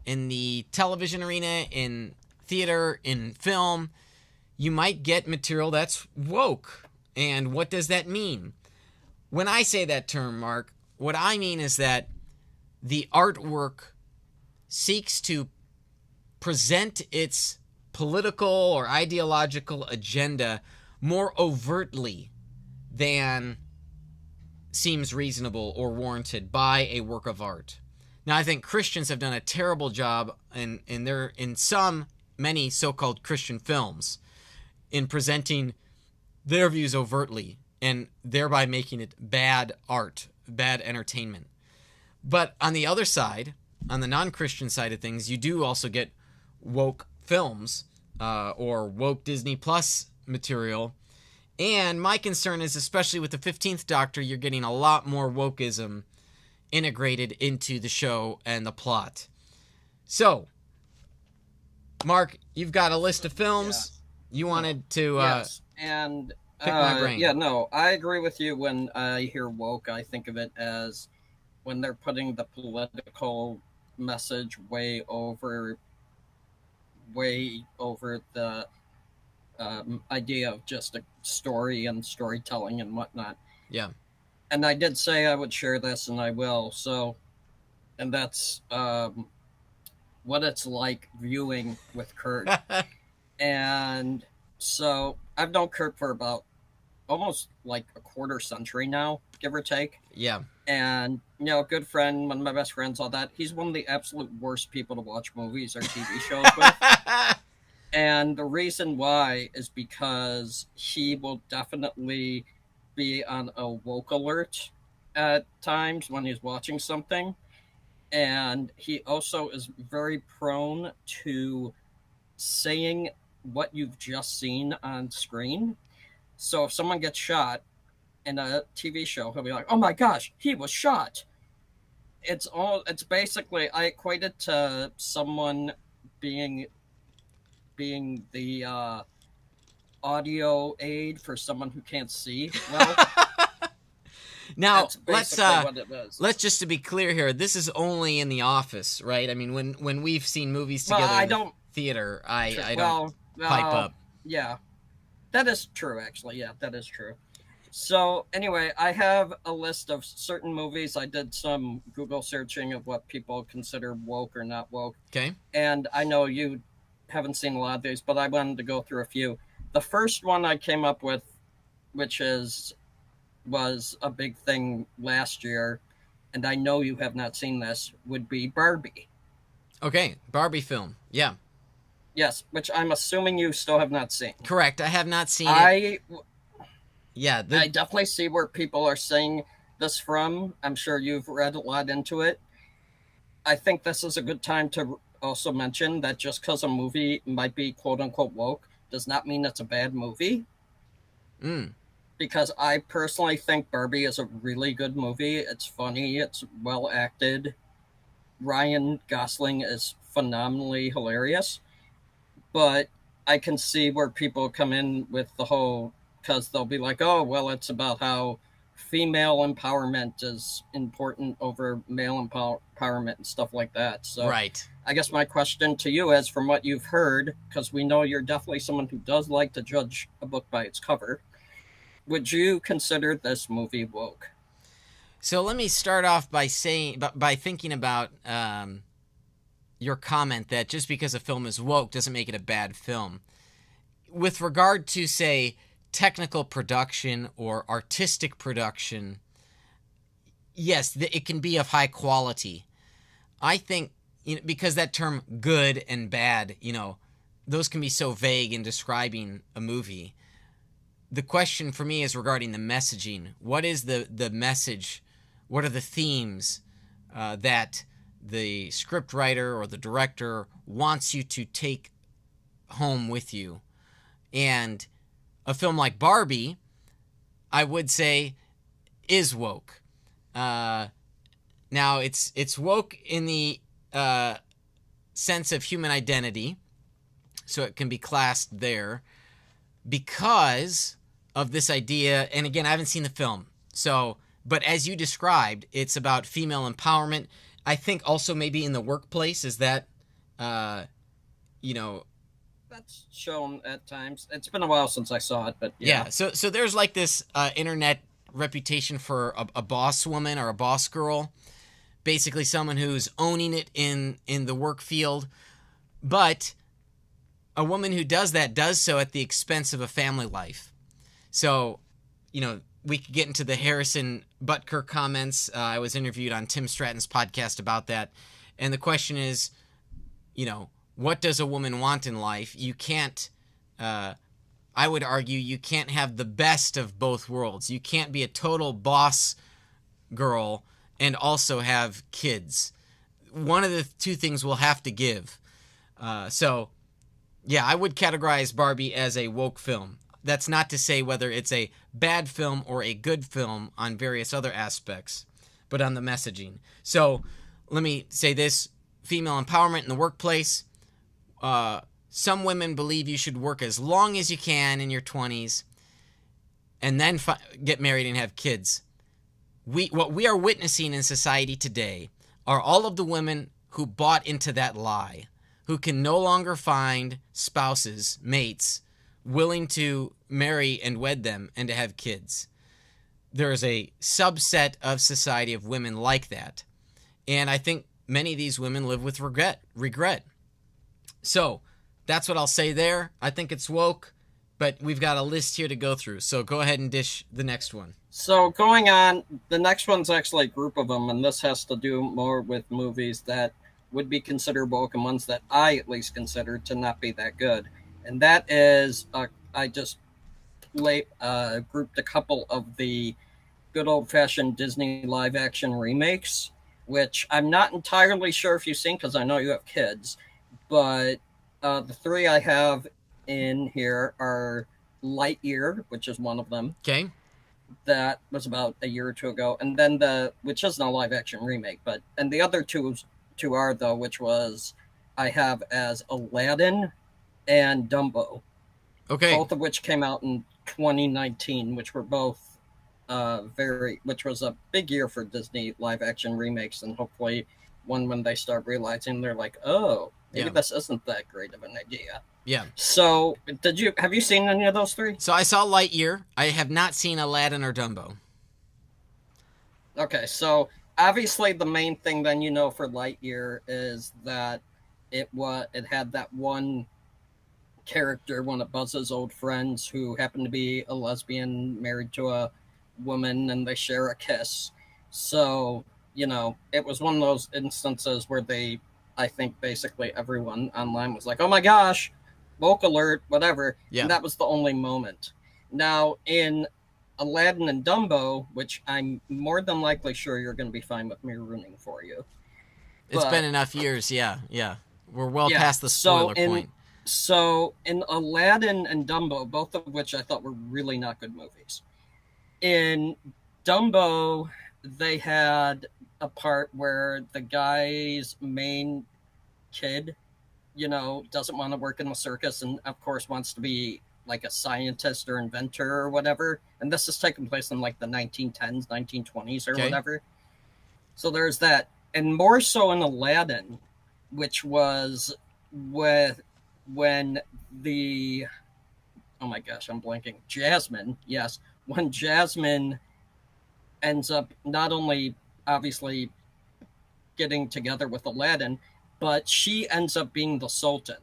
in the television arena, in theater, in film, you might get material that's woke. And what does that mean? When I say that term, Mark, what I mean is that the artwork seeks to present its political or ideological agenda more overtly than seems reasonable or warranted by a work of art. Now, I think Christians have done a terrible job in many so-called Christian films in presenting their views overtly and thereby making it bad art, bad entertainment. But on the other side, on the non-Christian side of things, you do also get woke films or woke Disney Plus material. And my concern is, especially with the 15th Doctor, you're getting a lot more wokeism integrated into the show and the plot. So, Mark, you've got a list of films. Yeah. You wanted to yes. And pick my brain. Yeah, no, I agree with you. When I hear woke, I think of it as when they're putting the political message way over the idea of just a story and storytelling and whatnot. Yeah. And I did say I would share this, and I will. So, and that's what it's like viewing with Kurt. And so I've known Kurt for about almost like a quarter century now, give or take. Yeah. And, you know, good friend, one of my best friends, all that. He's one of the absolute worst people to watch movies or TV shows with. And the reason why is because he will definitely be on a woke alert at times when he's watching something. And he also is very prone to saying what you've just seen on screen. So if someone gets shot in a TV show, he'll be like, "Oh my gosh, he was shot." It's basically, I equate it to someone being the audio aid for someone who can't see well. Now, let's just to be clear here, this is only in the office, right? I mean, when we've seen movies together in the theater, I don't pipe up. Yeah, that is true, actually. Yeah, that is true. So anyway, I have a list of certain movies. I did some Google searching of what people consider woke or not woke. Okay. And I know you haven't seen a lot of these, but I wanted to go through a few. The first one I came up with, which was a big thing last year, and I know you have not seen this, would be Barbie. Okay, Barbie film. Yeah. Yes, which I'm assuming you still have not seen. Correct. I have not seen it. Yeah. I definitely see where people are saying this from. I'm sure you've read a lot into it. I think this is a good time to also mention that just because a movie might be quote unquote woke does not mean it's a bad movie. Because I personally think Barbie is a really good movie. It's funny, it's well acted. Ryan Gosling is phenomenally hilarious. But I can see where people come in with the whole, because they'll be like, oh, well, it's about how female empowerment is important over male empowerment and stuff like that. So right. I guess my question to you is, from what you've heard, because we know you're definitely someone who does like to judge a book by its cover, would you consider this movie woke? So let me start off by thinking about your comment that just because a film is woke doesn't make it a bad film. With regard to, say, technical production or artistic production, yes, it can be of high quality. I think, because that term good and bad, those can be so vague in describing a movie. The question for me is regarding the messaging. What is the message? What are the themes that the scriptwriter or the director wants you to take home with you? And a film like Barbie, I would say, is woke. Now, it's woke in the sense of human identity, so it can be classed there, because of this idea. And again, I haven't seen the film, but as you described, it's about female empowerment. I think also maybe in the workplace, is that, That's shown at times. It's been a while since I saw it, but yeah. So there's like this internet reputation for a boss woman or a boss girl, basically someone who's owning it in the work field, but a woman who does so at the expense of a family life. So, we could get into the Harrison Butker comments. I was interviewed on Tim Stratton's podcast about that. And the question is, what does a woman want in life? You can't, I would argue, you can't have the best of both worlds. You can't be a total boss girl and also have kids. One of the two things will have to give. Yeah, I would categorize Barbie as a woke film. That's not to say whether it's a bad film or a good film on various other aspects, but on the messaging. So let me say this: female empowerment in the workplace. Some women believe you should work as long as you can in your 20s and then get married and have kids. What we are witnessing in society today are all of the women who bought into that lie, who can no longer find spouses, mates, willing to marry and wed them and to have kids. There is a subset of society of women like that. And I think many of these women live with regret. So that's what I'll say there. I think it's woke, but we've got a list here to go through. So go ahead and dish the next one. So going on, the next one's actually a group of them, and this has to do more with movies that would be considered woke and ones that I at least consider to not be that good. And that is, I just grouped a couple of the good old-fashioned Disney live-action remakes, which I'm not entirely sure if you've seen, because I know you have kids, but the three I have in here are Lightyear, which is one of them. Okay. That was about a year or two ago. And then which isn't a live-action remake, and the other two are, though, which was, I have as Aladdin and Dumbo. Okay. Both of which came out in 2019, which were both which was a big year for Disney live action remakes, and hopefully one when they start realizing they're like, oh, maybe Yeah. this isn't that great of an idea. Yeah. So, have you seen any of those three? So I saw Lightyear. I have not seen Aladdin or Dumbo. Okay, so obviously the main thing then for Lightyear is that it had that one character, one of Buzz's old friends, who happened to be a lesbian married to a woman, and they share a kiss. So, it was one of those instances where I think basically everyone online was like, oh my gosh, woke alert, whatever. Yeah. And that was the only moment. Now, in Aladdin and Dumbo, which I'm more than likely sure you're going to be fine with me ruining for you. It's been enough years, yeah. We're well past the spoiler point. So in Aladdin and Dumbo, both of which I thought were really not good movies. In Dumbo, they had a part where the guy's main kid, doesn't want to work in the circus and of course wants to be like a scientist or inventor or whatever. And this is taking place in like the 1910s, 1920s or whatever. So there's that. And more so in Aladdin, which was when the, oh my gosh, I'm blanking. Jasmine, yes. When Jasmine ends up not only obviously getting together with Aladdin, but she ends up being the Sultan.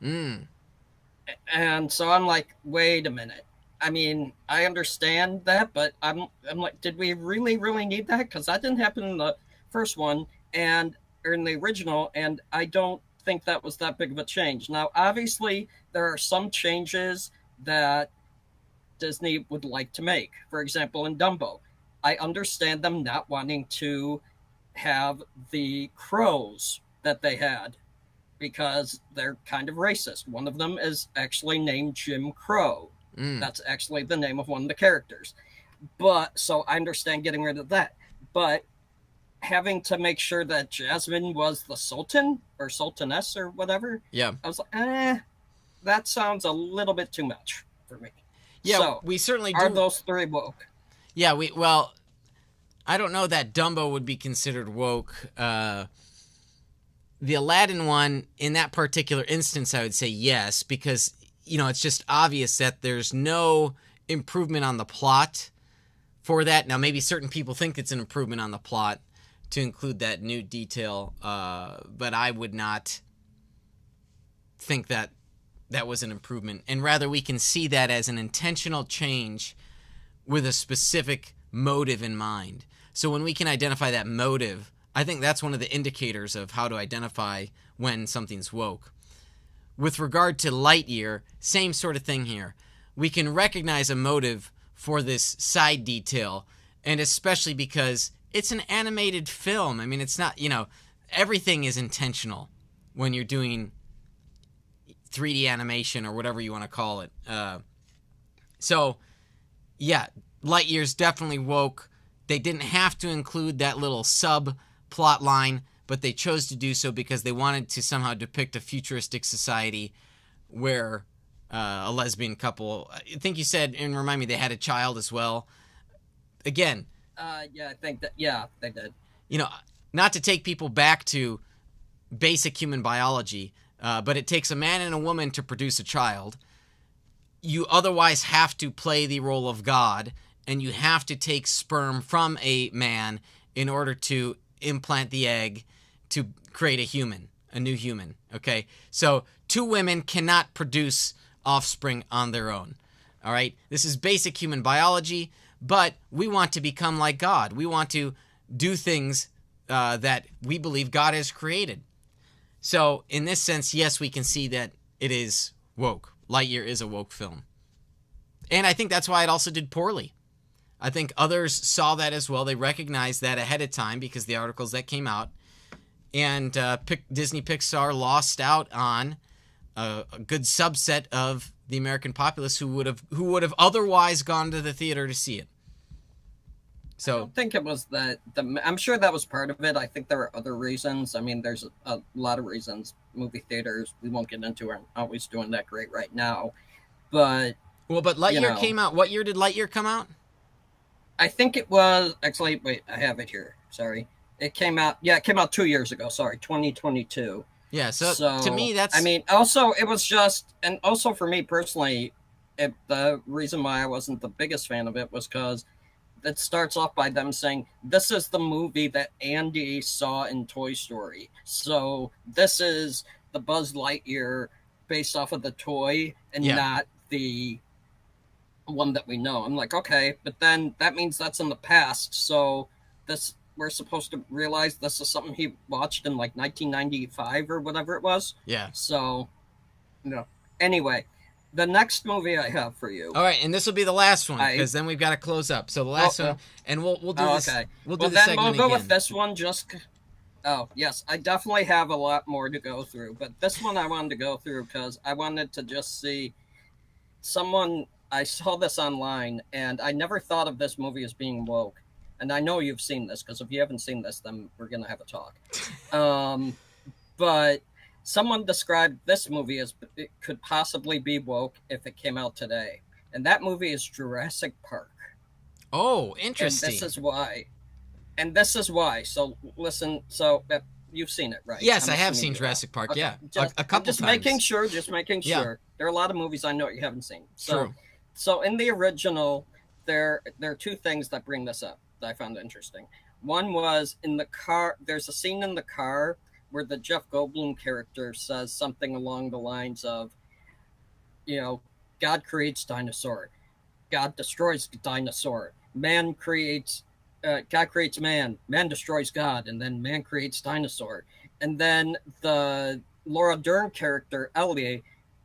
And so I'm like, wait a minute. I mean, I understand that, but I'm like, did we really, really need that? Because that didn't happen in the first one or in the original, and I don't think that was that big of a change. Now, obviously, there are some changes that Disney would like to make. For example, in Dumbo, I understand them not wanting to have the crows that they had because they're kind of racist. One of them is actually named Jim Crow. That's actually the name of one of the characters. But so I understand getting rid of that. But having to make sure that Jasmine was the Sultan or Sultaness or whatever. Yeah. I was like, that sounds a little bit too much for me. Yeah, so, we certainly do. Are those three woke? Yeah, well, I don't know that Dumbo would be considered woke. The Aladdin one, in that particular instance, I would say yes, because, it's just obvious that there's no improvement on the plot for that. Now, maybe certain people think it's an improvement on the plot to include that new detail, but I would not think that was an improvement. And rather, we can see that as an intentional change with a specific motive in mind. So when we can identify that motive, I think that's one of the indicators of how to identify when something's woke. With regard to Lightyear, same sort of thing here. We can recognize a motive for this side detail, and especially because it's an animated film. I mean, it's not, everything is intentional when you're doing 3D animation or whatever you want to call it. So, yeah, Lightyear's definitely woke. They didn't have to include that little sub-plot line, but they chose to do so because they wanted to somehow depict a futuristic society where a lesbian couple, I think you said, and remind me, they had a child as well. Again. Yeah, I think that, yeah, they did. Not to take people back to basic human biology, but it takes a man and a woman to produce a child. You otherwise have to play the role of God, and you have to take sperm from a man in order to implant the egg to create a new human, okay? So 2 women cannot produce offspring on their own, all right? This is basic human biology, but we want to become like God. We want to do things that we believe God has created. So in this sense, yes, we can see that it is woke. Lightyear is a woke film. And I think that's why it also did poorly. I think others saw that as well. They recognized that ahead of time because the articles that came out. And Disney Pixar lost out on a good subset of the American populace who would have otherwise gone to the theater to see it. So I don't think it was that. I'm sure that was part of it. I think there were other reasons. I mean, there's a lot of reasons. Movie theaters, we won't get into, aren't always doing that great right now. But Lightyear came out. What year did Lightyear come out? I think it was actually. Wait, I have it here. Sorry, it came out. Yeah, it came out 2 years ago. Sorry, 2022. Yeah, so to me, that's... I mean, also, it was just... And also for me personally, the reason why I wasn't the biggest fan of it was because it starts off by them saying, this is the movie that Andy saw in Toy Story. So this is the Buzz Lightyear based off of the toy and not the one that we know. I'm like, okay, but then that means that's in the past. So we're supposed to realize this is something he watched in like 1995 or whatever it was. Yeah. So, anyway, the next movie I have for you. All right, and this will be the last one because then we've got to close up. So the last one, and we'll do this. Okay. We'll do this segment again. We'll go with this one just... Oh, yes, I definitely have a lot more to go through, but this one I wanted to go through because I wanted to just see I saw this online, and I never thought of this movie as being woke. And I know you've seen this, because if you haven't seen this, then we're going to have a talk. But someone described this movie as it could possibly be woke if it came out today. And that movie is Jurassic Park. Oh, interesting. And this is why. So listen, you've seen it, right? Yes, I have seen Jurassic Park, okay. Yeah. A couple times. Just making sure. Yeah. There are a lot of movies I know you haven't seen. True. So in the original, there are two things that bring this up that I found interesting. One was in the car, there's a scene in the car where the Jeff Goldblum character says something along the lines of, God creates dinosaur. God destroys dinosaur. God creates man. Man destroys God. And then man creates dinosaur. And then the Laura Dern character, Ellie,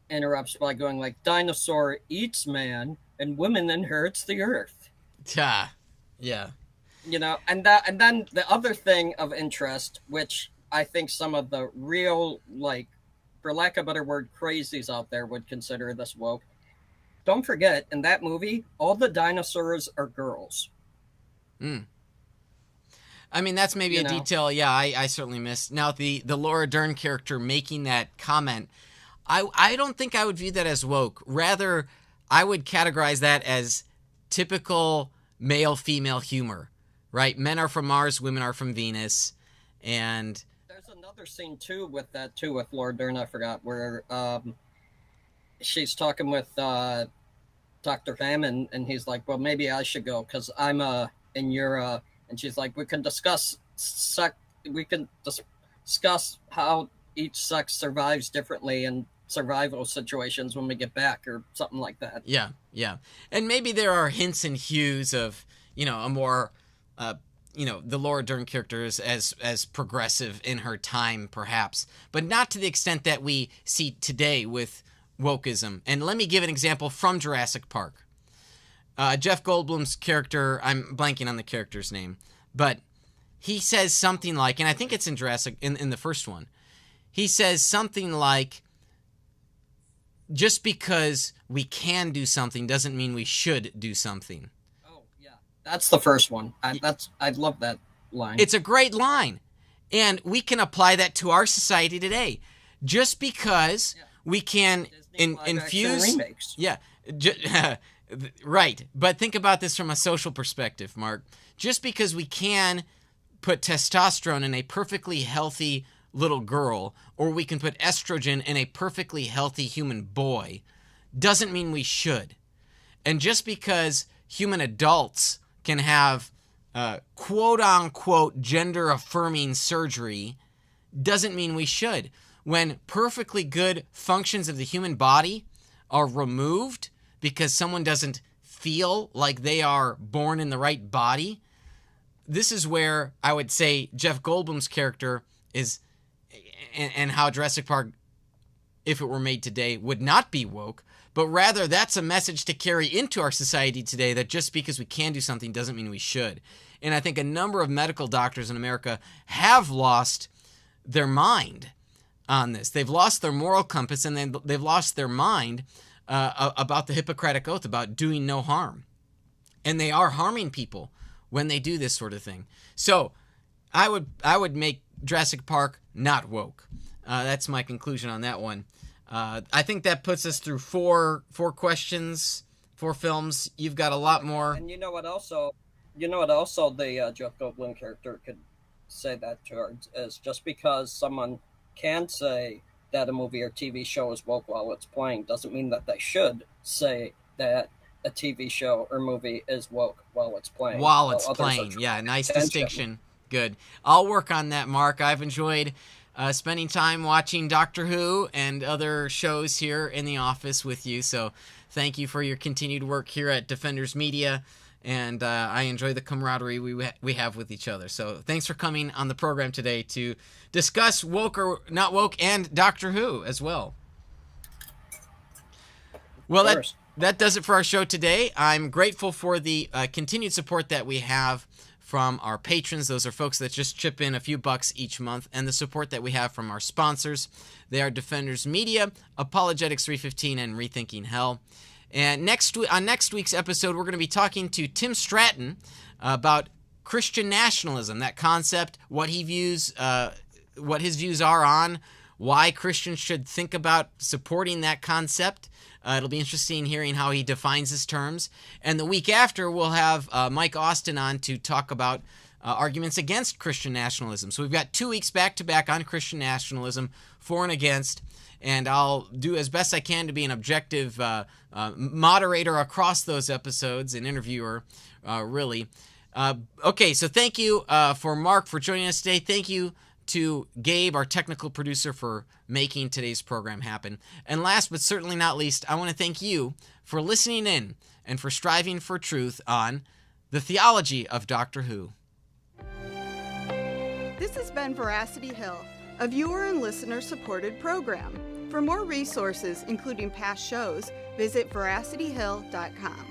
interrupts by going like, dinosaur eats man and woman inherits the earth. Yeah. And then the other thing of interest, which I think some of the real, for lack of a better word, crazies out there would consider this woke. Don't forget, in that movie, all the dinosaurs are girls. I mean, that's maybe a detail, I certainly missed. Now, the Laura Dern character making that comment, I don't think I would view that as woke. Rather, I would categorize that as typical male-female humor, right? Men are from Mars, women are from Venus, and... There's another scene, with Laura Dern, I forgot, where she's talking with Dr. Hammond, and he's like, well, maybe I should go, because I'm and you're... and she's like, we can discuss how each sex survives differently in survival situations when we get back, or something like that. Yeah. And maybe there are hints and hues of, a more, the Laura Dern character is as progressive in her time, perhaps, but not to the extent that we see today with wokeism. And let me give an example from Jurassic Park. Jeff Goldblum's character, I'm blanking on the character's name, but he says something like, and I think it's in Jurassic, in the first one, he says something like, just because we can do something doesn't mean we should do something. Oh, yeah. That's the first one. I love that line. It's a great line. And we can apply that to our society today. Just because we can infuse... remakes. Yeah. Right. But think about this from a social perspective, Mark. Just because we can put testosterone in a perfectly healthy little girl, or we can put estrogen in a perfectly healthy human boy, doesn't mean we should. And just because human adults can have quote-unquote gender-affirming surgery doesn't mean we should. When perfectly good functions of the human body are removed because someone doesn't feel like they are born in the right body, this is where I would say Jeff Goldblum's character is... and how Jurassic Park, if it were made today, would not be woke, but rather that's a message to carry into our society today, that just because we can do something doesn't mean we should. And I think a number of medical doctors in America have lost their mind on this. They've lost their moral compass, and they've lost their mind about the Hippocratic Oath, about doing no harm. And they are harming people when they do this sort of thing. So I would make Jurassic Park not woke. That's my conclusion on that one. I think that puts us through four questions, 4 films. You've got a lot more. And you know what also the Jeff Goldblum character could say that towards is just because someone can say that a movie or TV show is woke while it's playing doesn't mean that they should say that a TV show or movie is woke while it's playing. While it's playing. Yeah, nice distinction. Good. I'll work on that, Mark. I've enjoyed spending time watching Doctor Who and other shows here in the office with you. So thank you for your continued work here at Defenders Media. And I enjoy the camaraderie we have with each other. So thanks for coming on the program today to discuss woke or not woke and Doctor Who as well. Well, that does it for our show today. I'm grateful for the continued support that we have from our patrons. Those are folks that just chip in a few bucks each month, and the support that we have from our sponsors. They are Defenders Media, Apologetics 315, and Rethinking Hell. And on next week's episode, we're going to be talking to Tim Stratton about Christian nationalism, that concept, what his views are on why Christians should think about supporting that concept. It'll be interesting hearing how he defines his terms. And the week after, we'll have Mike Austin on to talk about arguments against Christian nationalism. So we've got 2 weeks back-to-back on Christian nationalism, for and against. And I'll do as best I can to be an objective moderator across those episodes, an interviewer, really. Okay, so thank you for Mark for joining us today. Thank you to Gabe, our technical producer, for making today's program happen. And last but certainly not least, I want to thank you for listening in and for striving for truth on the theology of Doctor Who. This has been Veracity Hill, a viewer and listener supported program. For more resources, including past shows, visit veracityhill.com.